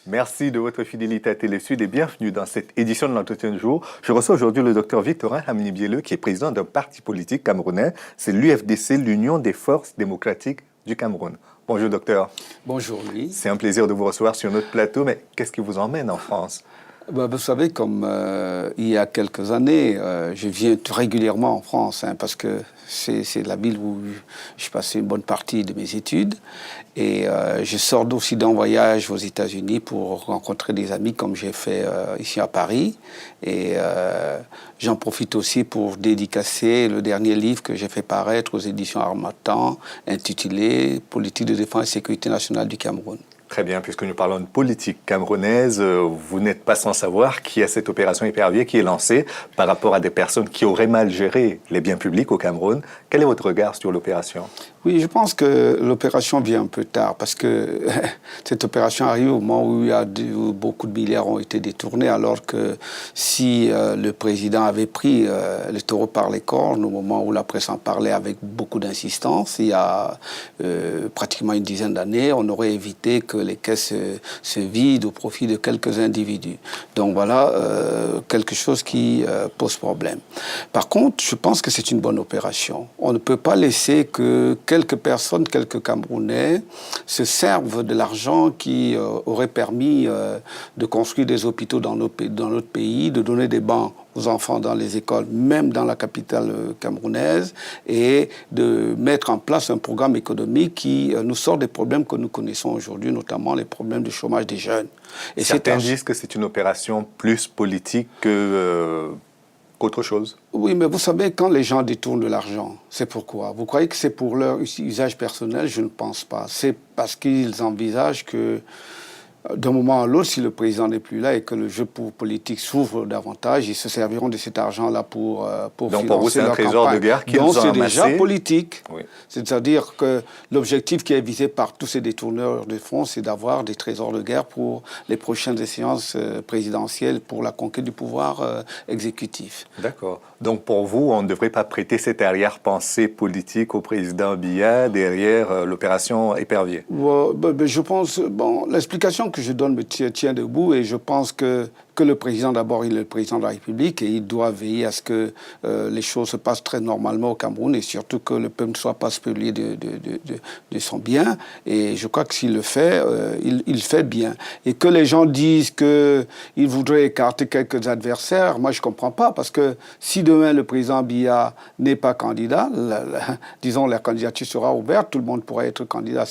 Merci de votre fidélité à Télé-Sud et bienvenue dans cette édition de l'Entretien du jour. Je reçois aujourd'hui le docteur Victorin Hamini-Bielleux, qui est président d'un parti politique camerounais. C'est l'UFDC, l'Union des forces démocratiques du Cameroun. Bonjour docteur. Bonjour Louis. C'est un plaisir de vous recevoir sur notre plateau, mais qu'est-ce qui vous emmène en France? Vous savez, comme il y a quelques années, je viens régulièrement en France, parce que c'est la ville où j'ai passé une bonne partie de mes études. Et je sors aussi d'un voyage aux États-Unis pour rencontrer des amis, comme j'ai fait ici à Paris. Et j'en profite aussi pour dédicacer le dernier livre que j'ai fait paraître aux éditions Harmattan, intitulé « Politique de défense et sécurité nationale du Cameroun ». Très bien, puisque nous parlons de politique camerounaise, vous n'êtes pas sans savoir qu'il y a cette opération Épervier qui est lancée par rapport à des personnes qui auraient mal géré les biens publics au Cameroun. Quel est votre regard sur l'opération? Oui, je pense que l'opération vient un peu tard parce que cette opération arrive au moment où beaucoup de milliards ont été détournés, alors que si le président avait pris le taureau par les cornes au moment où la presse en parlait avec beaucoup d'insistance, il y a pratiquement une dizaine d'années, on aurait évité que les caisses se vident au profit de quelques individus. Donc voilà quelque chose qui pose problème. Par contre, je pense que c'est une bonne opération. On ne peut pas laisser que quelques personnes, quelques Camerounais se servent de l'argent qui aurait permis de construire des hôpitaux dans notre pays, de donner des bancs aux enfants dans les écoles, même dans la capitale camerounaise, et de mettre en place un programme économique qui nous sort des problèmes que nous connaissons aujourd'hui, notamment les problèmes de chômage des jeunes. Et certains disent que c'est une opération plus politique qu'autre chose. Oui, mais vous savez, quand les gens détournent de l'argent, c'est pourquoi? Vous croyez que c'est pour leur usage personnel? Je ne pense pas. C'est parce qu'ils envisagent que d'un moment à l'autre, si le président n'est plus là et que le jeu politique s'ouvre davantage, ils se serviront de cet argent-là pour donc pour vous, c'est un trésor de guerre qu'ils ont amassé. Donc c'est déjà politique. Oui. C'est-à-dire que l'objectif qui est visé par tous ces détourneurs de fonds, c'est d'avoir des trésors de guerre pour les prochaines échéances présidentielles, pour la conquête du pouvoir exécutif. D'accord. Donc pour vous, on ne devrait pas prêter cette arrière-pensée politique au président Biya derrière l'opération Épervier? Je pense, l'explication que je donne me tient debout, et je pense que le président, d'abord, il est le président de la République et il doit veiller à ce que les choses se passent très normalement au Cameroun, et surtout que le peuple ne soit pas spolié de son bien. Et je crois que s'il le fait, il fait bien. Et que les gens disent qu'il voudrait écarter quelques adversaires, moi je ne comprends pas, parce que si demain le président Biya n'est pas candidat, disons la candidature sera ouverte, tout le monde pourra être candidat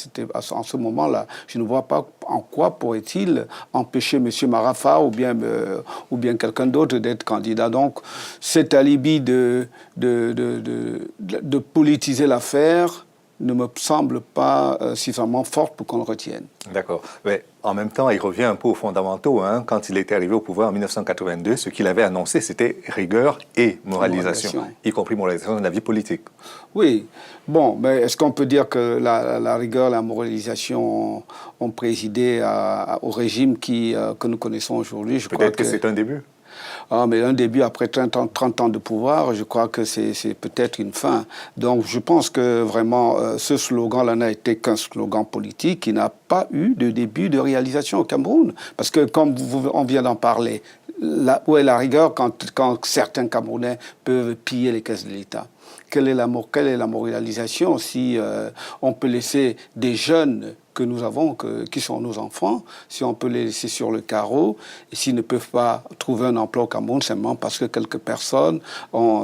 en ce moment-là. Je ne vois pas en quoi pourrait-il empêcher M. Marafa ou bien quelqu'un d'autre d'être candidat. Donc, cet alibi de politiser l'affaire ne me semble pas suffisamment fort pour qu'on le retienne. D'accord. Mais en même temps, il revient un peu aux fondamentaux. Quand il était arrivé au pouvoir en 1982, ce qu'il avait annoncé, c'était rigueur et moralisation, y compris moralisation de la vie politique. Oui. Bon, mais est-ce qu'on peut dire que la rigueur et la moralisation ont présidé au régime que nous connaissons aujourd'hui? Peut-être que c'est un début. Ah, mais un début après 30 ans de pouvoir, je crois que c'est peut-être une fin. Donc je pense que vraiment ce slogan-là n'a été qu'un slogan politique qui n'a pas eu de début de réalisation au Cameroun. Parce que comme on vient d'en parler, où est la rigueur quand certains Camerounais peuvent piller les caisses de l'État? Quelle est la moralisation si on peut laisser des jeunes que nous avons, qui sont nos enfants, si on peut les laisser sur le carreau, et s'ils ne peuvent pas trouver un emploi au Cameroun, simplement parce que quelques personnes ont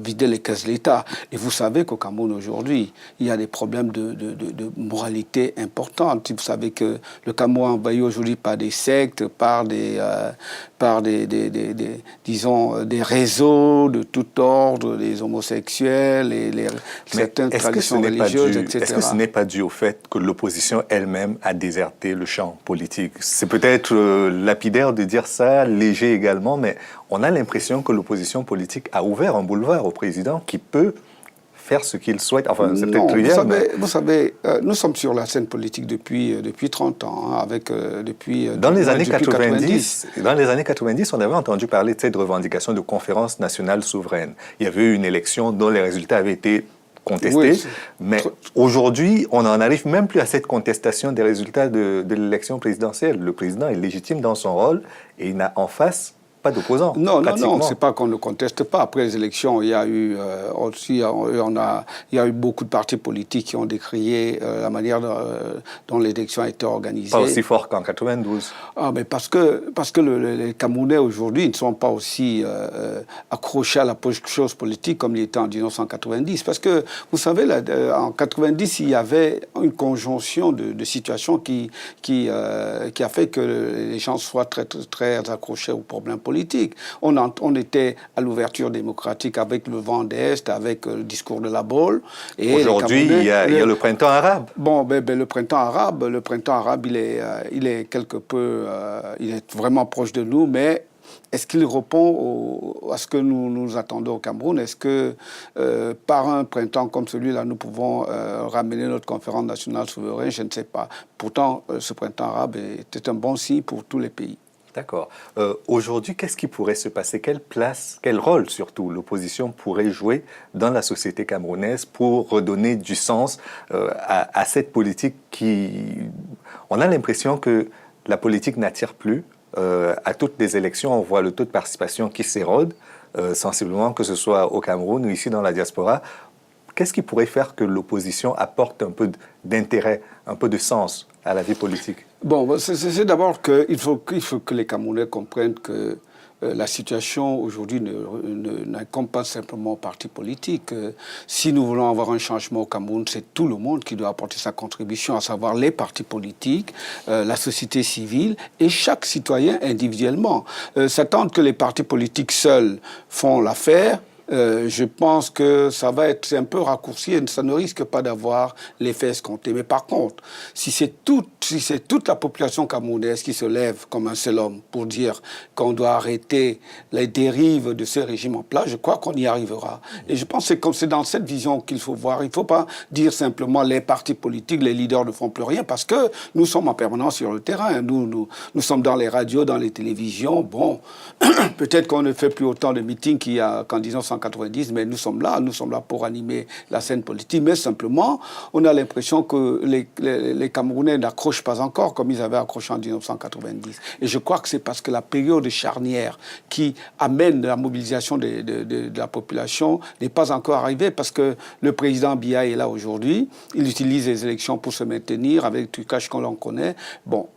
vidé les caisses de l'État. Et vous savez qu'au Cameroun aujourd'hui, il y a des problèmes de moralité importantes. Vous savez que le Cameroun est envahi aujourd'hui par des sectes, par des réseaux de tout ordre, des homosexuels, et certaines traditions religieuses, etc. Est-ce que ce n'est pas dû au fait que l'opposition elle-même a déserté le champ politique? C'est peut-être lapidaire de dire ça, léger également, mais on a l'impression que l'opposition politique a ouvert un boulevard au président qui peut faire ce qu'il souhaite. Enfin, c'est Non, peut-être trivial, mais... vous savez, nous sommes sur la scène politique depuis 30 ans, hein, Dans les années depuis 90, dans les années 90, on avait entendu parler de cette revendication de conférence nationale souveraine. Il y avait eu une élection dont les résultats avaient été contestés, Oui, mais aujourd'hui, on n'en arrive même plus à cette contestation des résultats de l'élection présidentielle. Le président est légitime dans son rôle et il n'a en face pas d'opposant. Non, c'est pas qu'on ne conteste pas. Après les élections, il y a eu aussi, il y a eu beaucoup de partis politiques qui ont décrié la manière dont l'élection a été organisée. Pas aussi fort qu'en 92. Ah, mais parce que les Camerounais aujourd'hui ne sont pas aussi accrochés à la chose politique comme ils étaient en 1990. Parce que, vous savez, en 90, il y avait une conjonction de situations qui a fait que les gens soient très, très, très accrochés aux problèmes politiques. On était à l'ouverture démocratique avec le vent d'Est, avec le discours de la Baule. Aujourd'hui, il y a le printemps arabe. Bon, le printemps arabe, il est quelque peu, il est vraiment proche de nous, mais est-ce qu'il répond à ce que nous attendons au Cameroun? Est-ce que par un printemps comme celui-là, nous pouvons ramener notre conférence nationale souveraine? Je ne sais pas. Pourtant, ce printemps arabe était un bon signe pour tous les pays. D'accord. Aujourd'hui, qu'est-ce qui pourrait se passer? Quelle place, quel rôle surtout l'opposition pourrait jouer dans la société camerounaise pour redonner du sens à cette politique qui... On a l'impression que la politique n'attire plus. À toutes les élections, on voit le taux de participation qui s'érode sensiblement, que ce soit au Cameroun ou ici dans la diaspora. Qu'est-ce qui pourrait faire que l'opposition apporte un peu d'intérêt, un peu de sens à la vie politique? Bon, c'est d'abord qu'il faut que les Camerounais comprennent que la situation aujourd'hui n'incombe pas simplement aux partis politiques. Si nous voulons avoir un changement au Cameroun, c'est tout le monde qui doit apporter sa contribution, à savoir les partis politiques, la société civile et chaque citoyen individuellement. S'attendre que les partis politiques seuls font l'affaire, je pense que ça va être un peu raccourci et ça ne risque pas d'avoir l'effet escompté. Mais par contre, si c'est toute la population camerounaise qui se lève comme un seul homme pour dire qu'on doit arrêter les dérives de ce régime en place, je crois qu'on y arrivera. Et je pense que c'est dans cette vision qu'il faut voir. Il ne faut pas dire simplement les partis politiques, les leaders ne font plus rien, parce que nous sommes en permanence sur le terrain. Nous sommes dans les radios, dans les télévisions. Bon, peut-être qu'on ne fait plus autant de meetings qu'en 1990, mais nous sommes là pour animer la scène politique. Mais simplement, on a l'impression que les Camerounais n'accrochent pas encore comme ils avaient accroché en 1990. Et je crois que c'est parce que la période charnière qui amène la mobilisation de la population n'est pas encore arrivée, parce que le président Biya est là aujourd'hui, il utilise les élections pour se maintenir avec le trucage qu'on l'en connaît. Bon,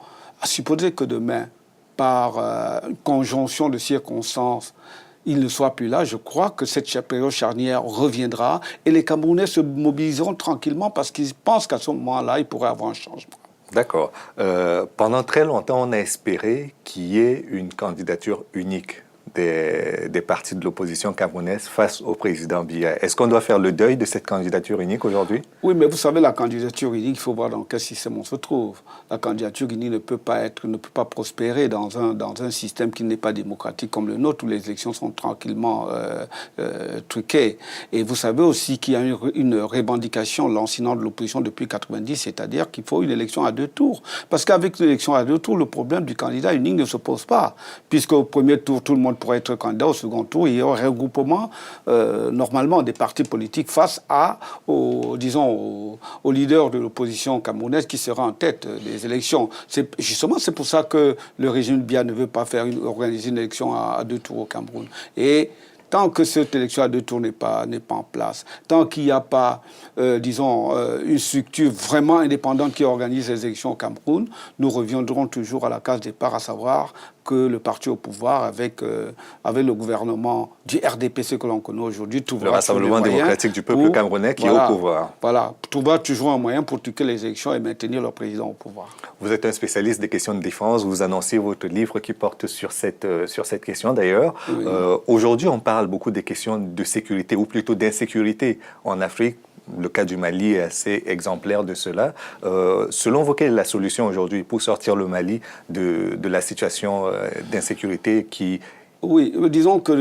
à supposer que demain, par une conjonction de circonstances, il ne soit plus là, je crois que cette période charnière reviendra et les Camerounais se mobiliseront tranquillement parce qu'ils pensent qu'à ce moment-là, il pourrait y avoir un changement. D'accord. Pendant très longtemps, on a espéré qu'il y ait une candidature unique des partis de l'opposition camerounaise face au président Biya. Est-ce qu'on doit faire le deuil de cette candidature unique aujourd'hui? Oui, mais vous savez, la candidature unique, il faut voir dans quel système on se trouve. La candidature unique ne peut pas prospérer dans un système qui n'est pas démocratique comme le nôtre, où les élections sont tranquillement truquées. Et vous savez aussi qu'il y a une revendication lancinante de l'opposition depuis 1990, c'est-à-dire qu'il faut une élection à 2 tours. Parce qu'avec l'élection à 2 tours, le problème du candidat unique ne se pose pas, puisqu'au premier tour, tout le monde pourrait être candidat, au second tour, il y aurait un regroupement normalement des partis politiques face aux leaders de l'opposition camerounaise qui sera en tête des élections. C'est pour ça que le régime Biya ne veut pas organiser une élection à 2 tours au Cameroun. Et tant que cette élection à 2 tours n'est pas en place, tant qu'il n'y a pas, une structure vraiment indépendante qui organise les élections au Cameroun, nous reviendrons toujours à la case départ, à savoir que le parti au pouvoir, avec le gouvernement du RDPC que l'on connaît aujourd'hui, le Rassemblement démocratique du peuple camerounais qui est au pouvoir. Voilà, trouvera toujours un moyen pour truquer les élections et maintenir le président au pouvoir. Vous êtes un spécialiste des questions de défense, vous annoncez votre livre qui porte sur cette question d'ailleurs. Oui. Aujourd'hui, on parle beaucoup des questions de sécurité, ou plutôt d'insécurité en Afrique. Le cas du Mali est assez exemplaire de cela. Selon vous, quelle est la solution aujourd'hui pour sortir le Mali de la situation d'insécurité qui Oui, disons que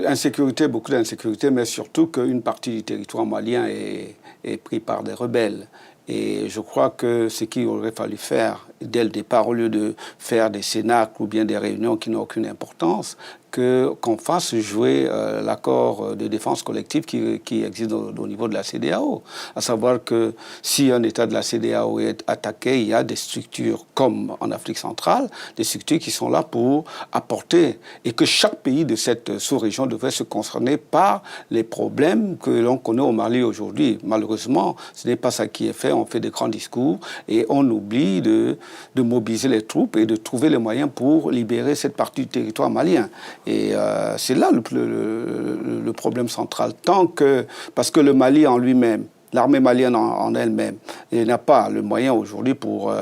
l'insécurité, beaucoup d'insécurité, mais surtout qu'une partie du territoire malien est pris par des rebelles. Et je crois que ce qu'il aurait fallu faire dès le départ, au lieu de faire des cénacles ou bien des réunions qui n'ont aucune importance, qu'on fasse jouer l'accord de défense collective qui existe au niveau de la CEDEAO. À savoir que si un État de la CEDEAO est attaqué, il y a des structures comme en Afrique centrale, des structures qui sont là pour apporter, et que chaque pays de cette sous-région devrait se concerner par les problèmes que l'on connaît au Mali aujourd'hui. Malheureusement, ce n'est pas ça qui est fait. On fait des grands discours et on oublie de mobiliser les troupes et de trouver les moyens pour libérer cette partie du territoire malien. Et c'est là le problème central. Parce que le Mali en lui-même, l'armée malienne en elle-même, n'a pas le moyen aujourd'hui pour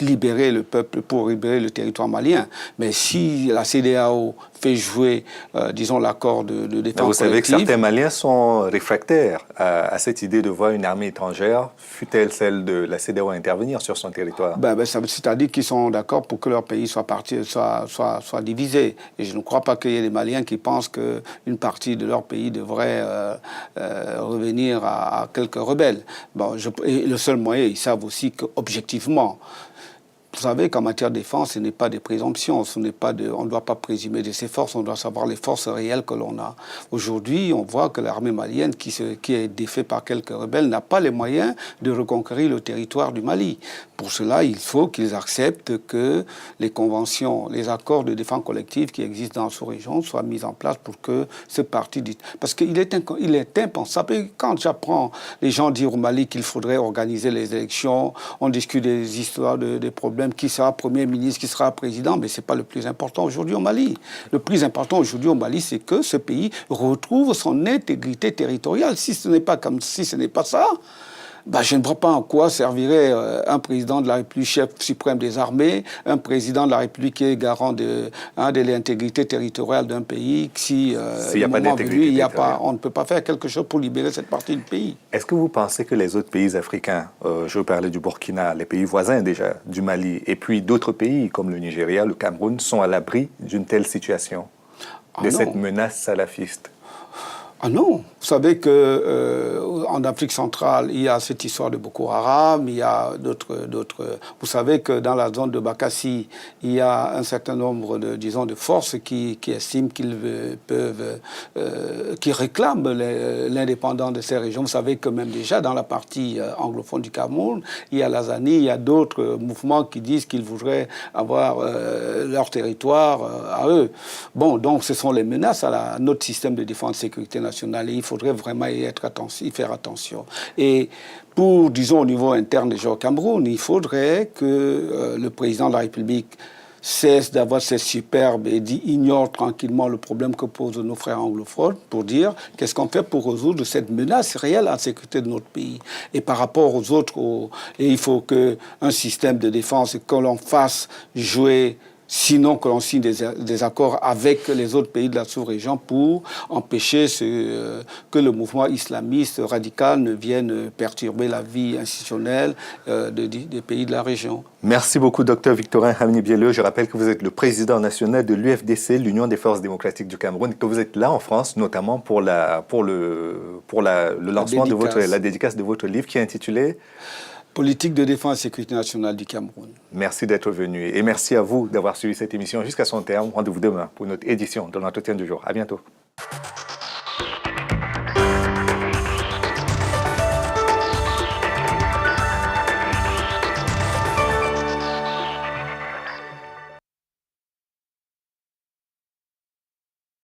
libérer le peuple, pour libérer le territoire malien. Mais si la CEDEAO fait jouer, disons, l'accord de défense collective... Vous savez que certains Maliens sont réfractaires à cette idée de voir une armée étrangère, fût-elle celle de la CEDEAO, intervenir sur son territoire. C'est-à-dire qu'ils sont d'accord pour que leur pays soit divisé. Et je ne crois pas qu'il y ait des Maliens qui pensent qu'une partie de leur pays devrait revenir à quelques rebelles. Et le seul moyen, ils savent aussi qu'objectivement, vous savez qu'en matière de défense, ce n'est pas des présomptions, on ne doit pas présumer de ses forces, on doit savoir les forces réelles que l'on a. Aujourd'hui, on voit que l'armée malienne, qui est défaite par quelques rebelles, n'a pas les moyens de reconquérir le territoire du Mali. Pour cela, il faut qu'ils acceptent que les conventions, les accords de défense collective qui existent dans la sous-région soient mis en place pour que ce parti... Parce qu'il est impensable. Quand j'apprends les gens dire au Mali qu'il faudrait organiser les élections, on discute des histoires, des problèmes, qui sera Premier ministre, qui sera président, mais ce n'est pas le plus important aujourd'hui au Mali. Le plus important aujourd'hui au Mali, c'est que ce pays retrouve son intégrité territoriale. Si ce n'est pas ça, je ne vois pas en quoi servirait un président de la République, chef suprême des armées, un président de la République qui est garant de l'intégrité territoriale d'un pays, si s'il n'y a pas d'intégrité territoriale, on ne peut pas faire quelque chose pour libérer cette partie du pays. Est-ce que vous pensez que les autres pays africains, je parlais du Burkina, les pays voisins déjà, du Mali, et puis d'autres pays comme le Nigeria, le Cameroun, sont à l'abri d'une telle situation, cette menace salafiste? Ah non, vous savez qu'en Afrique centrale, il y a cette histoire de Boko Haram, il y a d'autres. Vous savez que dans la zone de Bakassi, il y a un certain nombre de forces qui estiment qu'ils qui réclament l'indépendance de ces régions. Vous savez que même déjà dans la partie anglophone du Cameroun, il y a l'Azani, il y a d'autres mouvements qui disent qu'ils voudraient avoir leur territoire à eux. Bon, donc ce sont les menaces à notre système de défense et de sécurité nationale. Et il faudrait vraiment y faire attention. Et pour, disons, au niveau interne déjà au Cameroun, il faudrait que le président de la République cesse d'avoir cette superbe et ignore tranquillement le problème que posent nos frères anglophones pour dire qu'est-ce qu'on fait pour résoudre cette menace réelle à la sécurité de notre pays. Et par rapport aux autres, et il faut qu'un système de défense, que l'on fasse jouer, sinon que l'on signe des accords avec les autres pays de la sous-région pour empêcher que le mouvement islamiste radical ne vienne perturber la vie institutionnelle des pays de la région. Merci beaucoup, Dr Victorin Hamni-Bielleux. Je rappelle que vous êtes le président national de l'UFDC, l'Union des forces démocratiques du Cameroun, et que vous êtes là en France, notamment pour le lancement de la dédicace de votre livre qui est intitulé Politique de défense et sécurité nationale du Cameroun. Merci d'être venu et merci à vous d'avoir suivi cette émission jusqu'à son terme. Rendez-vous demain pour notre édition de l'entretien du jour. À bientôt.